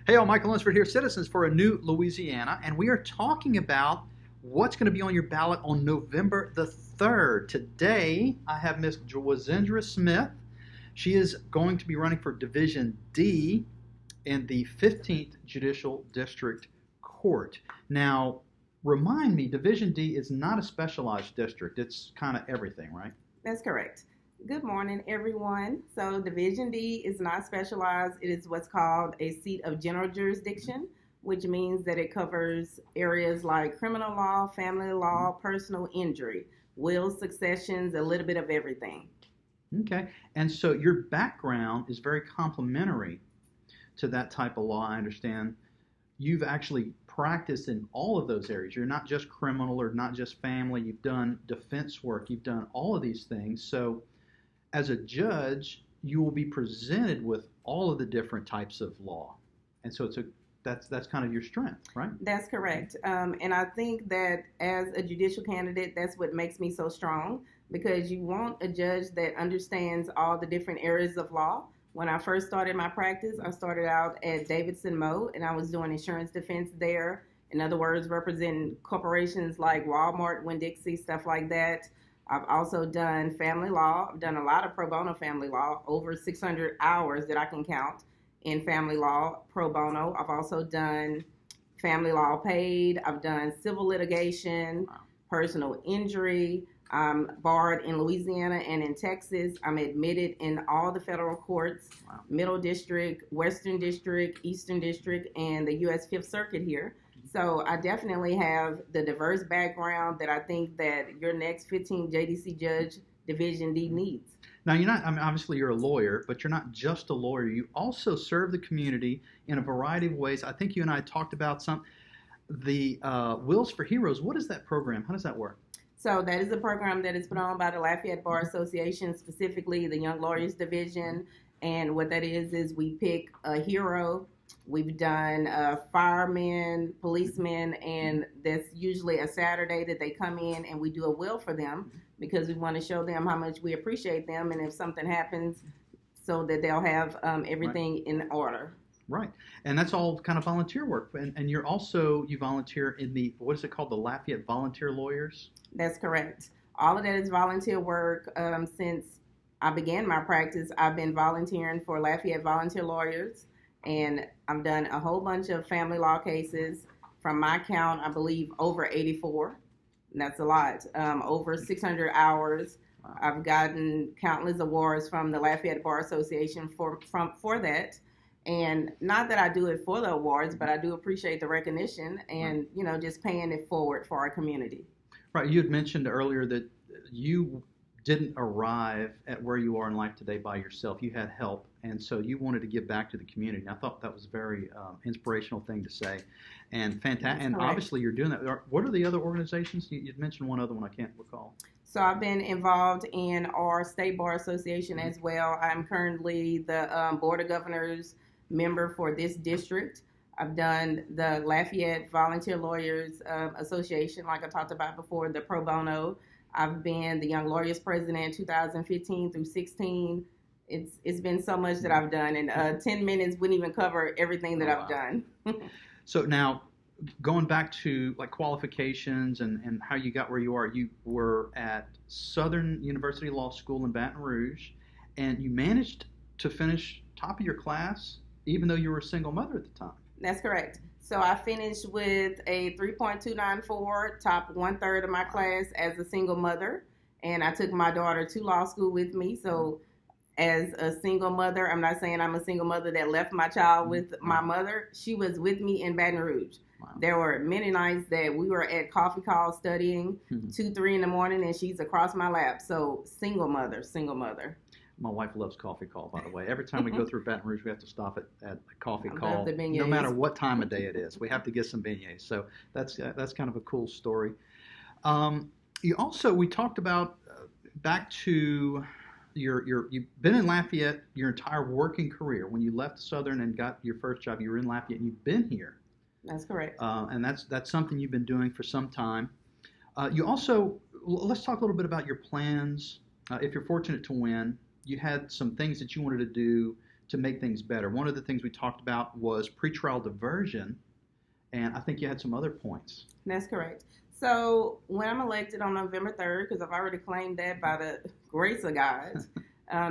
Hey, all, Michael Lunsford here, Citizens for a New Louisiana, and we are talking about what's going to be on your ballot on November the 3rd. Today, I have Miss Dwazendra Smith. She is going to be running for Division D in the 15th Judicial District Court. Now, remind me, Division D is not a specialized district. It's kind of everything, right? That's correct. Good morning, everyone. So Division D is not specialized. It is what's called a seat of general jurisdiction, which means that it covers areas like criminal law, family law, personal injury, wills, successions, a little bit of everything. Okay. And so your background is very complementary to that type of law, I understand. You've actually practiced in all of those areas. You're not just criminal or not just family. You've done defense work. You've done all of these things. So as a judge, you will be presented with all of the different types of law. And so that's kind of your strength, right? That's correct. And I think that as a judicial candidate, that's what makes me so strong, because you want a judge that understands all the different areas of law. When I first started my practice, I started out at Davidson Moe, and I was doing insurance defense there. In other words, representing corporations like Walmart, Winn-Dixie, stuff like that. I've also done family law. I've done a lot of pro bono family law, over 600 hours that I can count in family law pro bono. I've also done family law paid. I've done civil litigation, personal injury. I'm barred in Louisiana and in Texas. I'm admitted in all the federal courts, Middle District, Western District, Eastern District, and the U.S. Fifth Circuit here. So I definitely have the diverse background that I think that your next 15th JDC judge Division D needs. Now, you're not, I mean, obviously you're a lawyer, but you're not just a lawyer. You also serve the community in a variety of ways. I think you and I talked about the Wills for Heroes. What is that program? How does that work? So that is a program that is put on by the Lafayette Bar Association, specifically the Young Lawyers Division. And what that is we pick a hero. We've done firemen, policemen, and that's usually a Saturday that they come in and we do a will for them, because we want to show them how much we appreciate them, and if something happens, so that they'll have everything in order. Right. And that's all kind of volunteer work. And you volunteer in the, what is it called, the Lafayette Volunteer Lawyers? That's correct. All of that is volunteer work. Since I began my practice, I've been volunteering for Lafayette Volunteer Lawyers, and I've done a whole bunch of family law cases. From my count, I believe over 84. And that's a lot. Over 600 hours. Wow. I've gotten countless awards from the Lafayette Bar Association for that. And not that I do it for the awards, but I do appreciate the recognition and, just paying it forward for our community. Right. You had mentioned earlier that you didn't arrive at where you are in life today by yourself. You had help, and so you wanted to give back to the community. And I thought that was a very inspirational thing to say, and fantastic. And obviously, you're doing that. What are the other organizations? You'd mentioned one other one I can't recall. So I've been involved in our State Bar Association as well. I'm currently the Board of Governors member for this district. I've done the Lafayette Volunteer Lawyers Association, like I talked about before, the pro bono. I've been the Young Lawyers President in 2015 through 16. It's been so much that I've done, and 10 minutes wouldn't even cover everything that I've done. So now, going back to like qualifications and how you got where you are, you were at Southern University Law School in Baton Rouge, and you managed to finish top of your class, even though you were a single mother at the time. That's correct. So I finished with a 3.294, top 1/3 of my class as a single mother, and I took my daughter to law school with me. So as a single mother, I'm not saying I'm a single mother that left my child with my mother. She was with me in Baton Rouge. Wow. There were many nights that we were at coffee calls studying 2, 3 in the morning, and she's across my lap. So single mother. My wife loves coffee call, by the way. Every time we go through Baton Rouge, we have to stop at a coffee call, no matter what time of day it is. We have to get some beignets. So that's kind of a cool story. We talked about back to you've been in Lafayette your entire working career. When you left Southern and got your first job, you were in Lafayette, and you've been here. That's correct. And that's something you've been doing for some time. Let's talk a little bit about your plans. If you're fortunate to win, you had some things that you wanted to do to make things better. One of the things we talked about was pretrial diversion, and I think you had some other points. That's correct. So when I'm elected on November 3rd, because I've already claimed that by the grace of God,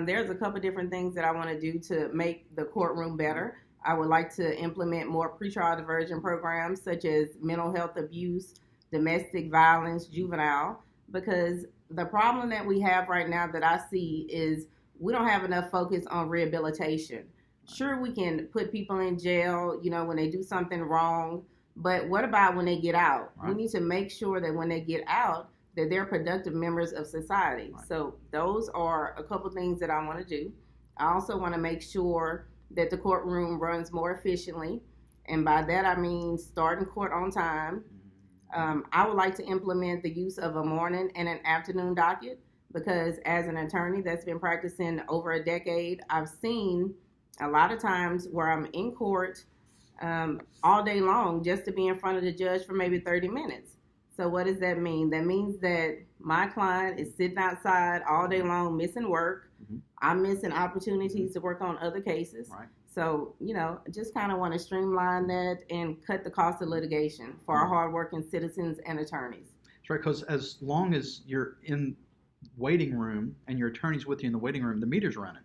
there's a couple different things that I want to do to make the courtroom better. I would like to implement more pretrial diversion programs such as mental health abuse, domestic violence, juvenile, because the problem that we have right now that I see is we don't have enough focus on rehabilitation. Sure, we can put people in jail, when they do something wrong, but what about when they get out? Right. We need to make sure that when they get out, that they're productive members of society. Right. So those are a couple things that I want to do. I also want to make sure that the courtroom runs more efficiently, and by that I mean starting court on time. I would like to implement the use of a morning and an afternoon docket because as an attorney that's been practicing over a decade, I've seen a lot of times where I'm in court all day long just to be in front of the judge for maybe 30 minutes. So what does that mean? That means that my client is sitting outside all day long missing work. I'm missing opportunities to work on other cases. Right. So, just kind of want to streamline that and cut the cost of litigation for our hardworking citizens and attorneys. That's right, because as long as you're in waiting room and your attorney's with you in the waiting room, the meter's running.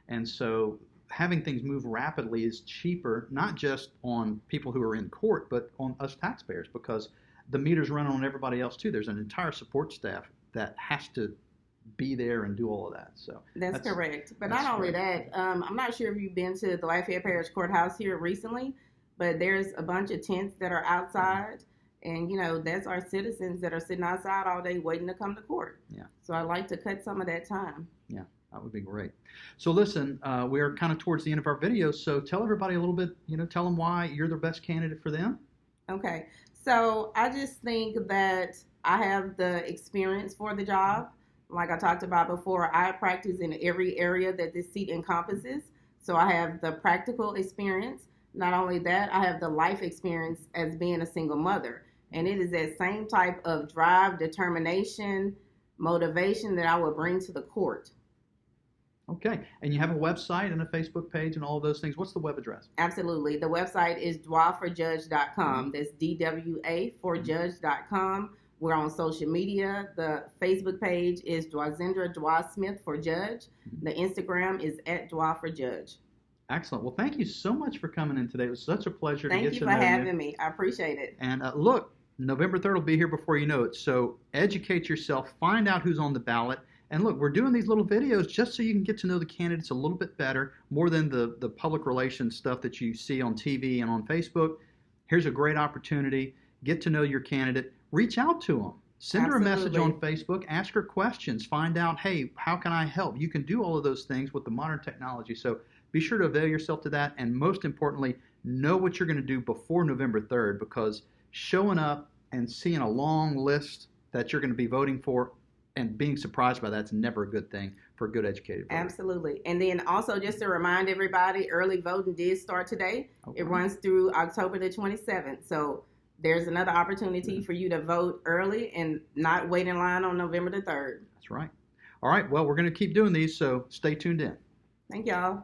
And so having things move rapidly is cheaper, not just on people who are in court, but on us taxpayers, because the meter's running on everybody else too. There's an entire support staff that has to be there and do all of that. So that's correct. But not only that, I'm not sure if you've been to the Lafayette Parish Courthouse here recently, but there's a bunch of tents that are outside, and that's our citizens that are sitting outside all day waiting to come to court. Yeah. So I'd like to cut some of that time. Yeah, that would be great. So listen, we are kind of towards the end of our video, so tell everybody a little bit, tell them why you're the best candidate for them. Okay. So I just think that I have the experience for the job. Like I talked about before, I practice in every area that this seat encompasses. So I have the practical experience. Not only that, I have the life experience as being a single mother. And it is that same type of drive, determination, motivation that I would bring to the court. Okay. And you have a website and a Facebook page and all of those things. What's the web address? Absolutely. The website is dwaforjudge.com. That's DWA for judge.com. We're on social media. The Facebook page is Dwazendra Smith for Judge. The Instagram is @DwaForJudge. Excellent. Well, thank you so much for coming in today. It was such a pleasure to get to know you. Thank you for having me. I appreciate it. And look, November 3rd will be here before you know it. So educate yourself, find out who's on the ballot. And look, we're doing these little videos just so you can get to know the candidates a little bit better, more than the public relations stuff that you see on TV and on Facebook. Here's a great opportunity. Get to know your candidate. Reach out to them. Send her a message on Facebook. Ask her questions. Find out, hey, how can I help? You can do all of those things with the modern technology. So be sure to avail yourself to that. And most importantly, know what you're going to do before November 3rd, because showing up and seeing a long list that you're going to be voting for and being surprised by that's never a good thing for a good educated voter. Absolutely. And then also just to remind everybody, early voting did start today. Okay. It runs through October the 27th. So there's another opportunity for you to vote early and not wait in line on November the 3rd. That's right. All right. Well, we're going to keep doing these, so stay tuned in. Thank y'all.